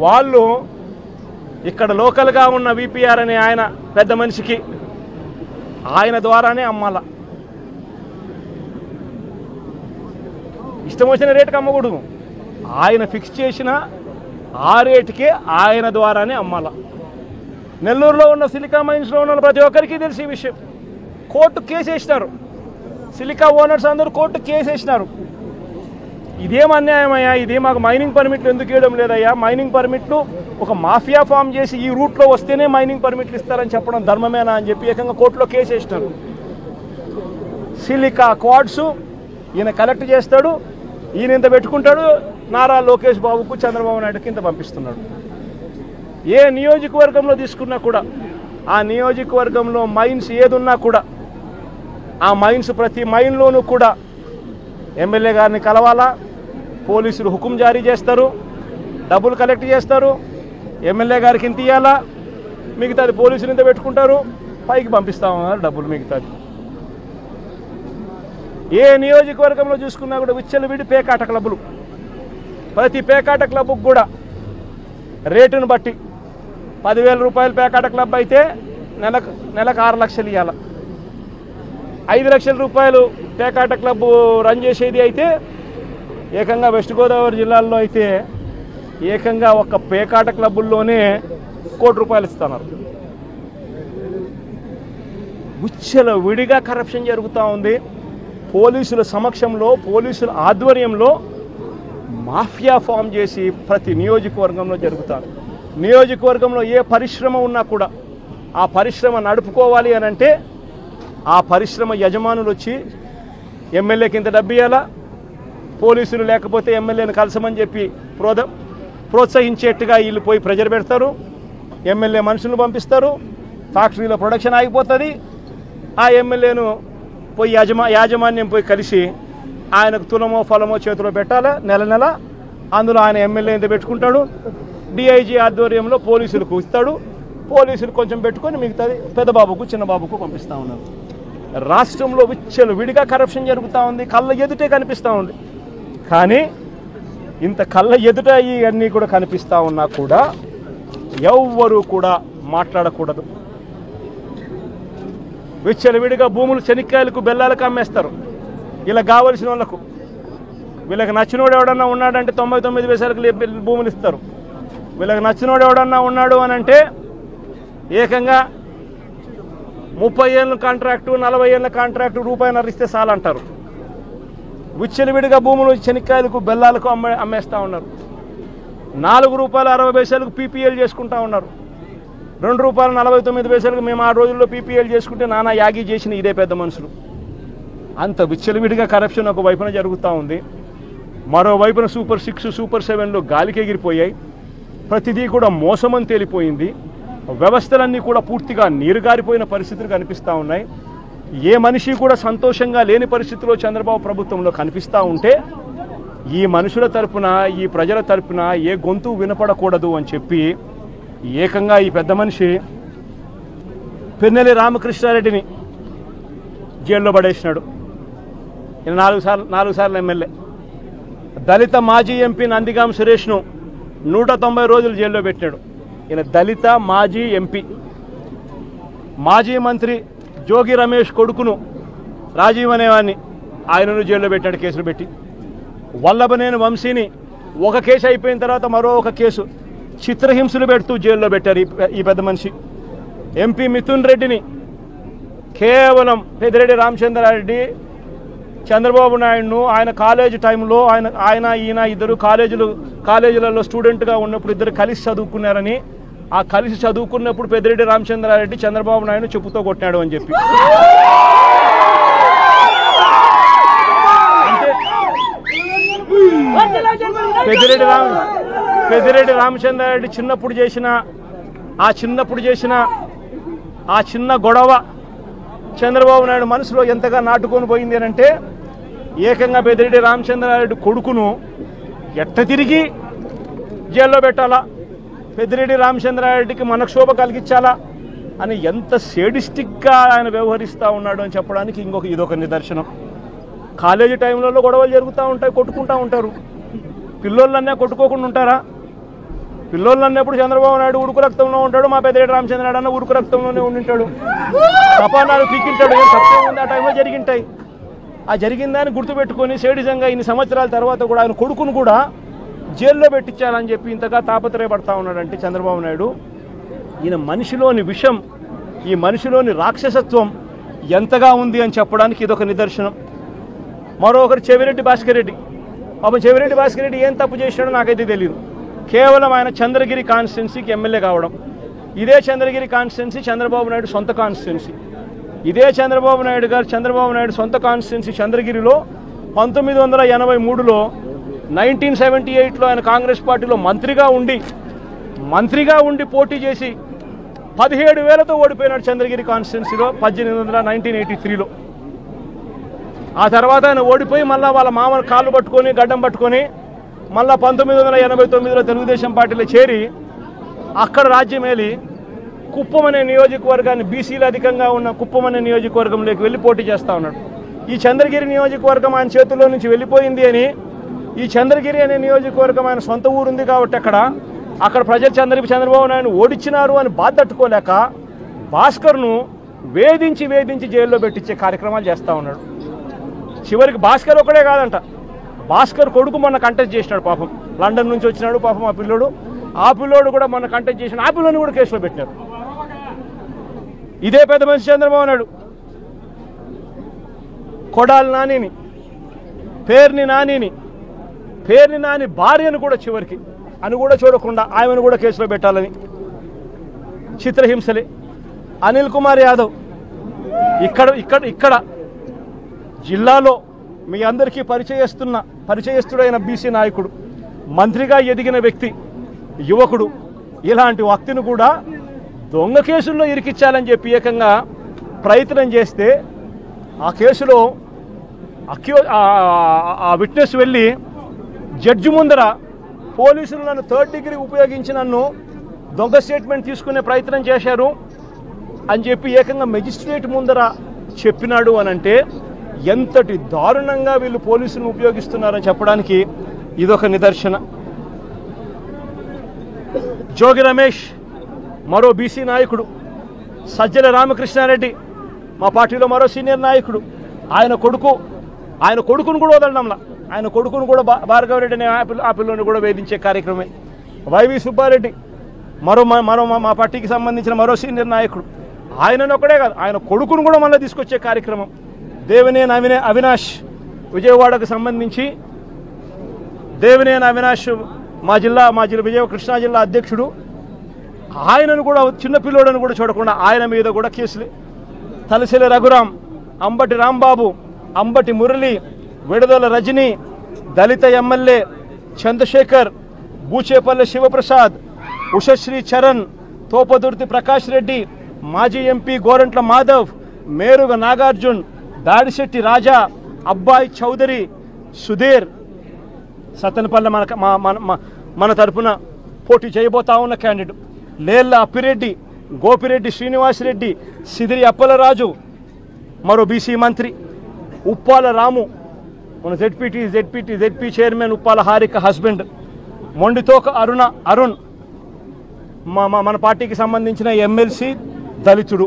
వాళ్ళు ఇక్కడ లోకల్గా ఉన్న విపిఆర్ అనే ఆయన పెద్ద మనిషికి ఆయన ద్వారానే అమ్మాల. ఇష్టం వచ్చిన రేటుకి అమ్మకూడదు, ఆయన ఫిక్స్ చేసిన ఆ రేటుకే ఆయన ద్వారానే అమ్మాల. నెల్లూరులో ఉన్న సిలికా మైన్స్లో ఉన్న ప్రతి ఒక్కరికి తెలిసి ఈ విషయం. కోర్టు కేసు వేసినారు, సిలికా ఓనర్స్ అందరూ కోర్టు కేసు వేసినారు. ఇదేం అన్యాయమయ్యా, ఇది మాకు మైనింగ్ పర్మిట్లు ఎందుకు ఇవ్వడం లేదయ్యా, మైనింగ్ పర్మిట్లు ఒక మాఫియా ఫామ్ చేసి ఈ రూట్లో వస్తేనే మైనింగ్ పర్మిట్లు ఇస్తారని చెప్పడం ధర్మమేనా అని చెప్పి ఏకంగా కోర్టులో కేసు వేసినారు. సిలికా క్వార్ట్స్ ఈయన కలెక్ట్ చేస్తాడు, ఈయన ఇంత పెట్టుకుంటాడు, నారా లోకేష్ బాబుకు చంద్రబాబు నాయుడుకి ఇంత పంపిస్తున్నాడు. ఏ నియోజకవర్గంలో తీసుకున్నా కూడా ఆ నియోజకవర్గంలో మైన్స్ ఏదున్నా కూడా ఆ మైన్స్ ప్రతి మైన్లోనూ కూడా ఎమ్మెల్యే గారిని కలవాలా, పోలీసులు హుకుం జారీ చేస్తారు, డబ్బులు కలెక్ట్ చేస్తారు, ఎమ్మెల్యే గారికి ఇంత ఇవ్వాలా, మిగతాది పోలీసులు ఇంత పెట్టుకుంటారు, పైకి పంపిస్తామన్నారు డబ్బులు మిగతాది. ఏ నియోజకవర్గంలో చూసుకున్నా కూడా విచ్చలవిడి పేకాట క్లబ్బులు, ప్రతి పేకాట క్లబ్కు కూడా రేటును బట్టి 10,000 రూపాయలు పేకాట క్లబ్ అయితే నెలకు 6 లక్షలు ఇవ్వాలి. 5 లక్షల రూపాయలు పేకాట క్లబ్ రన్ చేసేది అయితే ఏకంగా వెస్ట్ గోదావరి జిల్లాలో అయితే ఏకంగా ఒక పేకాట క్లబ్బుల్లోనే 1 కోటి రూపాయలు ఇస్తున్నారు. ఉచ్చల విడిగా కరప్షన్ జరుగుతూ ఉంది. పోలీసుల సమక్షంలో, పోలీసుల ఆధ్వర్యంలో మాఫియా ఫామ్ చేసి ప్రతి నియోజకవర్గంలో జరుగుతారు. నియోజకవర్గంలో ఏ పరిశ్రమ ఉన్నా కూడా ఆ పరిశ్రమ నడుపుకోవాలి అని అంటే ఆ పరిశ్రమ యజమానులు వచ్చి ఎమ్మెల్యేకి ఇంత డబ్బు ఇవ్వాలా, పోలీసులు లేకపోతే ఎమ్మెల్యేని కలసమని చెప్పి ప్రోత్సహించేట్టుగా వీళ్ళు పోయి ప్రెజర్ పెడతారు, ఎమ్మెల్యే మనుషులను పంపిస్తారు, ఫ్యాక్టరీలో ప్రొడక్షన్ ఆగిపోతుంది. ఆ ఎమ్మెల్యేను పోయి యాజమాన్యం పోయి కలిసి ఆయనకు తులమో ఫలమో చేతిలో పెట్టాలా నెల నెల, అందులో ఆయన ఎమ్మెల్యే ఇంత పెట్టుకుంటాడు, డిఐజీ ఆధ్వర్యంలో పోలీసులకు ఇస్తాడు, పోలీసులు కొంచెం పెట్టుకొని మిగతాది పెద్దబాబుకు చిన్నబాబుకు పంపిస్తూ ఉన్నారు. రాష్ట్రంలో విచ్చలు విడిగా కరప్షన్ జరుగుతూ ఉంది, కళ్ళ ఎదుటే కనిపిస్తూ ఉంది. కానీ ఇంత కళ్ళ ఎదుట ఇవన్నీ కూడా కనిపిస్తూ ఉన్నా కూడా ఎవ్వరూ కూడా మాట్లాడకూడదు. విచ్చలవిడిగా భూములు శనిక్కాయలకు బెల్లాలకు అమ్మేస్తారు ఇలా కావలసిన వాళ్ళకు. వీళ్ళకి నచ్చినోడు ఎవడన్నా ఉన్నాడంటే 99 పైసలకు భూములు ఇస్తారు. వీళ్ళకి నచ్చినోడు ఎవడన్నా ఉన్నాడు అని అంటే ఏకంగా 30 ఏళ్ళ కాంట్రాక్టు, 40 ఏళ్ళ కాంట్రాక్టు, రూపాయిన్నర ఇస్తే చాలంటారు. విచ్చలవిడిగా భూములు శనిక్కాయలకు బెల్లాలకు అమ్మేస్తూ ఉన్నారు. 4 రూపాయలు 60 పైసలకు పీపీఎల్ చేసుకుంటా ఉన్నారు. 2 రూపాయలు 49 పైసలకు మేము ఆ రోజుల్లో పీపీఎల్ చేసుకుంటే నానా యాగి చేసిన ఇదే పెద్ద మనుషులు. అంత విచ్చలవిడిగా కరప్షన్ ఒక వైపున జరుగుతూ ఉంది, మరోవైపున సూపర్ 6, సూపర్ 7లో గాలికి ఎగిరిపోయాయి. ప్రతిదీ కూడా మోసమని తేలిపోయింది. వ్యవస్థలన్నీ కూడా పూర్తిగా నీరుగారిపోయిన పరిస్థితులు కనిపిస్తూ ఉన్నాయి. ఏ మనిషి కూడా సంతోషంగా లేని పరిస్థితిలో చంద్రబాబు ప్రభుత్వంలో కనిపిస్తూ ఉంటే ఈ మనుషుల తరపున, ఈ ప్రజల తరపున ఏ గొంతు వినపడకూడదు అని చెప్పి ఏకంగా ఈ పెద్ద మనిషి పిన్నెల్లి రామకృష్ణారెడ్డిని జైల్లో పడేసినాడు. ఈయన 4 సార్లు ఎమ్మెల్యే. దళిత మాజీ ఎంపీ నందిగాం సురేష్ను 190 రోజులు జైల్లో పెట్టాడు. ఈయన దళిత మాజీ ఎంపీ. మాజీ మంత్రి జోగి రమేష్ కొడుకును రాజీవ్ అనేవాడిని ఆయనను జైల్లో పెట్టాడు కేసులు పెట్టి. వల్లభనేని వంశీని ఒక కేసు అయిపోయిన తర్వాత మరో ఒక కేసు చిత్రహింసలు పెడుతూ జైల్లో పెట్టారు ఈ పెద్ద మనిషి. ఎంపీ మిథున్ రెడ్డిని కేవలం పెద్దిరెడ్డి రామచంద్రారెడ్డి చంద్రబాబు నాయుడును ఆయన కాలేజీ టైంలో ఈయన ఇద్దరు కాలేజీలలో స్టూడెంట్గా ఉన్నప్పుడు ఇద్దరు కలిసి చదువుకున్నారని, ఆ కలిసి చదువుకున్నప్పుడు పెద్దిరెడ్డి రామచంద్రారెడ్డి చంద్రబాబు నాయుడు చెప్పుతో కొట్టినాడు అని చెప్పి. పెద్దిరెడ్డి రామచంద్రారెడ్డి చిన్నప్పుడు చేసిన ఆ చిన్న గొడవ చంద్రబాబు నాయుడు మనసులో ఎంతగా నాటుకొని పోయింది అని అంటే ఏకంగా పెద్దిరెడ్డి రామచంద్రారెడ్డి కొడుకును ఎట్ట తిరిగి జైల్లో పెట్టాలా, పెద్దిరెడ్డి రామచంద్రారెడ్డికి మనక్షోభ కలిగించాలా, అని ఎంత సేడిస్టిక్గా ఆయన వ్యవహరిస్తూ ఉన్నాడు అని చెప్పడానికి ఇదొక నిదర్శనం. కాలేజీ టైంలలో గొడవలు జరుగుతూ ఉంటాయి, కొట్టుకుంటూ ఉంటారు. పిల్లోళ్ళన్నా కొట్టుకోకుండా ఉంటారా? పిల్లోళ్ళు అన్నప్పుడు చంద్రబాబు నాయుడు ఉడుకు రక్తంలో ఉంటాడు, మా పెద్ద రామచంద్రనాయుడు అన్న ఉడుకు రక్తంలోనే ఉండింటాడు, తపానాలు పీకింటాడు. తప్పే ఉంది, ఆ టైంలో జరిగింటాయి. ఆ జరిగిందాన్ని గుర్తుపెట్టుకొని సేడిజంగా ఇన్ని సంవత్సరాల తర్వాత కూడా ఆయన కొడుకును కూడా జైల్లో పెట్టించాలని చెప్పి ఇంతగా తాపత్రయపడతా ఉన్నాడంటే చంద్రబాబు నాయుడు, ఈయన మనిషిలోని విషం, ఈ మనిషిలోని రాక్షసత్వం ఎంతగా ఉంది అని చెప్పడానికి ఇదొక నిదర్శనం. మరొకరు చెవిరెడ్డి భాస్కర్ రెడ్డి. పాపం చెవిరెడ్డి భాస్కర్ రెడ్డి ఏం తప్పు చేసినాడో నాకైతే తెలియదు. కేవలం ఆయన చంద్రగిరి కాన్స్టిట్యున్సీకి ఎమ్మెల్యే కావడం. ఇదే చంద్రగిరి కాన్స్టిట్యున్సీ చంద్రబాబు నాయుడు సొంత కాన్స్టిట్యున్సీ. ఇదే చంద్రబాబు నాయుడు సొంత కాన్స్టిట్యున్సీ చంద్రగిరిలో 1983లో 1978లో ఆయన కాంగ్రెస్ పార్టీలో మంత్రిగా ఉండి పోటీ చేసి 17,000తో ఓడిపోయినాడు చంద్రగిరి కాన్స్టిట్యున్సీలో 1983లో. ఆ తర్వాత ఆయన ఓడిపోయి మళ్ళీ వాళ్ళ మామూలు కాళ్ళు పట్టుకొని గడ్డం పట్టుకొని మళ్ళీ 1989లో తెలుగుదేశం పార్టీలో చేరి అక్కడ రాజ్యమేలి కుప్పం అనే నియోజకవర్గాన్ని, బీసీలు అధికంగా ఉన్న కుప్పం అనే నియోజకవర్గంలోకి వెళ్ళి పోటీ చేస్తూ ఉన్నాడు. ఈ చంద్రగిరి నియోజకవర్గం ఆయన చేతుల్లో నుంచి వెళ్ళిపోయింది అని, ఈ చంద్రగిరి అనే నియోజకవర్గం ఆయన సొంత ఊరుంది కాబట్టి అక్కడ ప్రజలు చంద్రబాబు నాయుడు ఓడించినారు అని బాధ తట్టుకోలేక భాస్కర్ను వేధించి జైల్లో పెట్టించే కార్యక్రమాలు చేస్తూ ఉన్నాడు. చివరికి భాస్కర్ ఒకడే కాదంట, భాస్కర్ కొడుకు మొన్న కంటెస్ట్ చేసినాడు. పాపం లండన్ నుంచి వచ్చినాడు పాపం ఆ పిల్లోడు కూడా మొన్న కంటెస్ట్ చేసినాడు. ఆ పిల్లోని కూడా కేసులో పెట్టినారు. ఇదే పెద్ద మనిషి చంద్రబాబు నాయుడు కొడాలి నానిని, పేర్ని నాని భార్యను కూడా చివరికి అని కూడా చూడకుండా ఆమెను కూడా కేసులో పెట్టాలని చిత్రహింసలే. అనిల్ కుమార్ యాదవ్ ఇక్కడ జిల్లాలో మీ అందరికీ పరిచయస్తుడైన బీసీ నాయకుడు, మంత్రిగా ఎదిగిన వ్యక్తి, యువకుడు, ఇలాంటి వ్యక్తిని కూడా దొంగ కేసుల్లో ఇరికించాలని చెప్పి ఏకంగా ప్రయత్నం చేస్తే ఆ కేసులో ఆ విట్నెస్ వెళ్ళి జడ్జి ముందర పోలీసులు నన్ను 3rd డిగ్రీ ఉపయోగించి నన్ను దొంగ స్టేట్మెంట్ తీసుకునే ప్రయత్నం చేశారు అని చెప్పి ఏకంగా మెజిస్ట్రేట్ ముందర చెప్పినాడు అనంటే ఎంతటి దారుణంగా వీళ్ళు పోలీసులను ఉపయోగిస్తున్నారని చెప్పడానికి ఇదొక నిదర్శన. జోగి రమేష్ మరో బీసీ నాయకుడు, సజ్జల రామకృష్ణారెడ్డి మా పార్టీలో మరో సీనియర్ నాయకుడు, ఆయన కొడుకును కూడా వదలడంలా, ఆయన కొడుకును కూడా భార్గవరెడ్డి అనే ఆ పిల్లని కూడా వేధించే కార్యక్రమే. వైవి సుబ్బారెడ్డి మరో మా పార్టీకి సంబంధించిన మరో సీనియర్ నాయకుడు, ఆయనను ఒకడే కాదు ఆయన కొడుకును కూడా మళ్ళీ తీసుకొచ్చే కార్యక్రమం. దేవినేని అవినాష్ విజయవాడకు సంబంధించి దేవినేని అవినాష్ మా జిల్లా కృష్ణా జిల్లా అధ్యక్షుడు, ఆయనను కూడా చిన్నపిల్లోడని కూడా చూడకుండా ఆయన మీద కూడా కేసులే. తలసిల రఘురాం, అంబటి రాంబాబు, అంబటి మురళి, విడుదల రజని, దళిత ఎమ్మెల్యే చంద్రశేఖర్, బూచేపల్లి శివప్రసాద్, ఉషశ్రీ చరణ్, తోపదుర్తి ప్రకాష్ రెడ్డి, మాజీ ఎంపీ గోరంట్ల మాధవ్, మేరుగ నాగార్జున్, దాడిశెట్టి రాజా, అబ్బాయి చౌదరి, సుధీర్, సత్తెనపల్లి మన తరపున పోటీ చేయబోతా ఉన్న క్యాండిడేట్, లేళ్ల అప్పిరెడ్డి, గోపిరెడ్డి శ్రీనివాసరెడ్డి, సిదిరి అప్పలరాజు, మరో బీసీ మంత్రి ఉప్పాల రాము, మన ZP chairman Uppala Harika husband, Mondithoka Arun మన పార్టీకి సంబంధించిన ఎమ్మెల్సీ దళితుడు.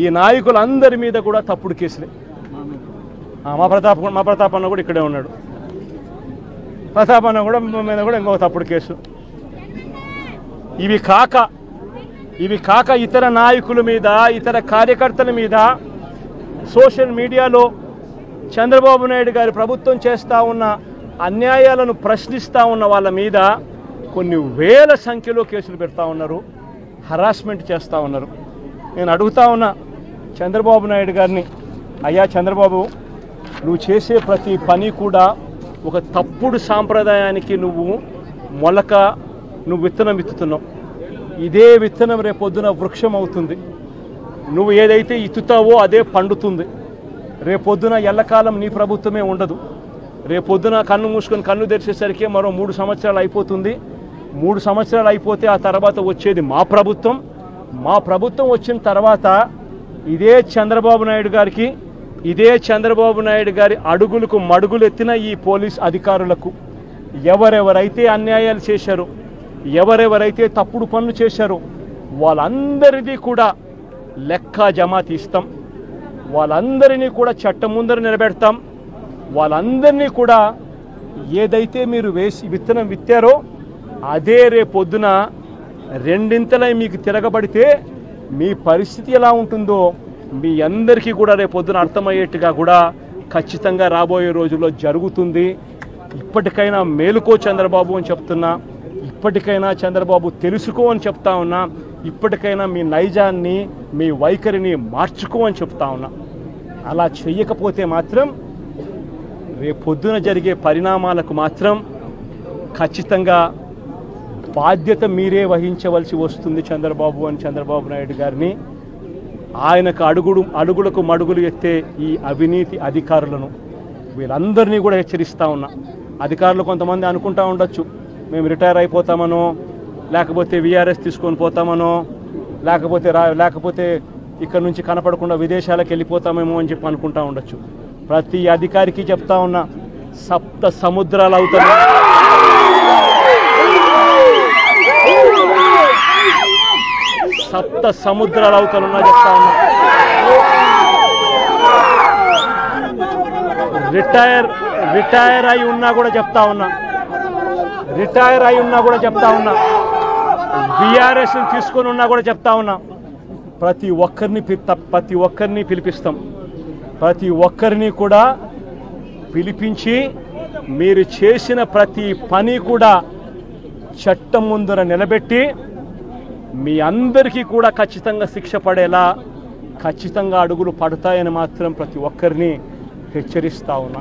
ఈ నాయకులందరి మీద కూడా తప్పుడు కేసులే. మా ప్రతాప్ అన్న కూడా ఇక్కడే ఉన్నాడు. ప్రతాప్ అన్న కూడా మీద కూడా ఇంకొక తప్పుడు కేసు. ఇవి కాక ఇతర నాయకుల మీద, ఇతర కార్యకర్తల మీద సోషల్ మీడియాలో చంద్రబాబు నాయుడు గారి ప్రభుత్వం చేస్తూ ఉన్న అన్యాయాలను ప్రశ్నిస్తూ ఉన్న వాళ్ళ మీద కొన్ని వేల సంఖ్యలో కేసులు పెడతా ఉన్నారు, హరాస్మెంట్ చేస్తూ ఉన్నారు. నేను అడుగుతా ఉన్నా చంద్రబాబు నాయుడు గారిని, అయ్యా చంద్రబాబు, నువ్వు చేసే ప్రతి పని కూడా ఒక తప్పుడు సాంప్రదాయానికి నువ్వు విత్తనం విత్తుతున్నావు. ఇదే విత్తనం రేపొద్దున వృక్షం అవుతుంది. నువ్వు ఏదైతే ఇత్తుతావో అదే పండుతుంది. రేపొద్దున ఎల్లకాలం నీ ప్రభుత్వమే ఉండదు. రేపొద్దున కన్ను మూసుకొని కన్ను తెరిచేసరికి మరో 3 సంవత్సరాలు అయిపోతుంది. 3 సంవత్సరాలు అయిపోతే ఆ తర్వాత వచ్చేది మా ప్రభుత్వం. మా ప్రభుత్వం వచ్చిన తర్వాత ఇదే చంద్రబాబు నాయుడు గారి అడుగులకు మడుగులు ఎత్తిన ఈ పోలీస్ అధికారులకు ఎవరెవరైతే అన్యాయాలు చేశారో, ఎవరెవరైతే తప్పుడు పనులు చేశారో వాళ్ళందరిది కూడా లెక్క జమా తీస్తాం. వాళ్ళందరినీ కూడా చట్టం ముందర నిలబెడతాం. వాళ్ళందరినీ కూడా ఏదైతే మీరు విత్తనం విత్తారో అదే రేపొద్దున రెండింతలై మీకు తిరగబడితే మీ పరిస్థితి ఎలా ఉంటుందో మీ అందరికీ కూడా రేపొద్దున అర్థమయ్యేట్టుగా కూడా ఖచ్చితంగా రాబోయే రోజుల్లో జరుగుతుంది. ఇప్పటికైనా మేలుకో చంద్రబాబు అని చెప్తున్నా, ఇప్పటికైనా చంద్రబాబు తెలుసుకో అని చెప్తా ఉన్నా, ఇప్పటికైనా మీ నైజాన్ని మీ వైఖరిని మార్చుకో అని చెప్తా ఉన్నా. అలా చెయ్యకపోతే మాత్రం రేపొద్దున జరిగే పరిణామాలకు మాత్రం ఖచ్చితంగా బాధ్యత మీరే వహించవలసి వస్తుంది చంద్రబాబు నాయుడు గారిని. ఆయనకు అడుగులకు మడుగులు ఎత్తే ఈ అవినీతి అధికారులను వీళ్ళందరినీ కూడా హెచ్చరిస్తూ ఉన్నా. అధికారులు కొంతమంది అనుకుంటా ఉండొచ్చు మేము రిటైర్ అయిపోతామనో, లేకపోతే విఆర్ఎస్ తీసుకొని పోతామనో, లేకపోతే ఇక్కడ నుంచి కనపడకుండా విదేశాలకు వెళ్ళిపోతామేమో అని చెప్పి అనుకుంటా ఉండొచ్చు. ప్రతి అధికారికి చెప్తా ఉన్నా, సప్త సముద్రాలు అవుతాయి, సప్త సముద్రాలు అవుతానున్నా చెప్తా ఉన్నా. రిటైర్ అయి ఉన్నా కూడా చెప్తా ఉన్నా, విఆర్ఎస్ తీసుకొని ఉన్నా కూడా చెప్తా ఉన్నా. ప్రతి ఒక్కరిని పిలిపిస్తాం. ప్రతి ఒక్కరిని కూడా పిలిపించి మీరు చేసిన ప్రతి పని కూడా చట్టం ముందర నిలబెట్టి మీ అందరికీ కూడా ఖచ్చితంగా శిక్ష పడేలా ఖచ్చితంగా అడుగులు పడతాయని మాత్రం ప్రతి ఒక్కరిని హెచ్చరిస్తా ఉన్నా.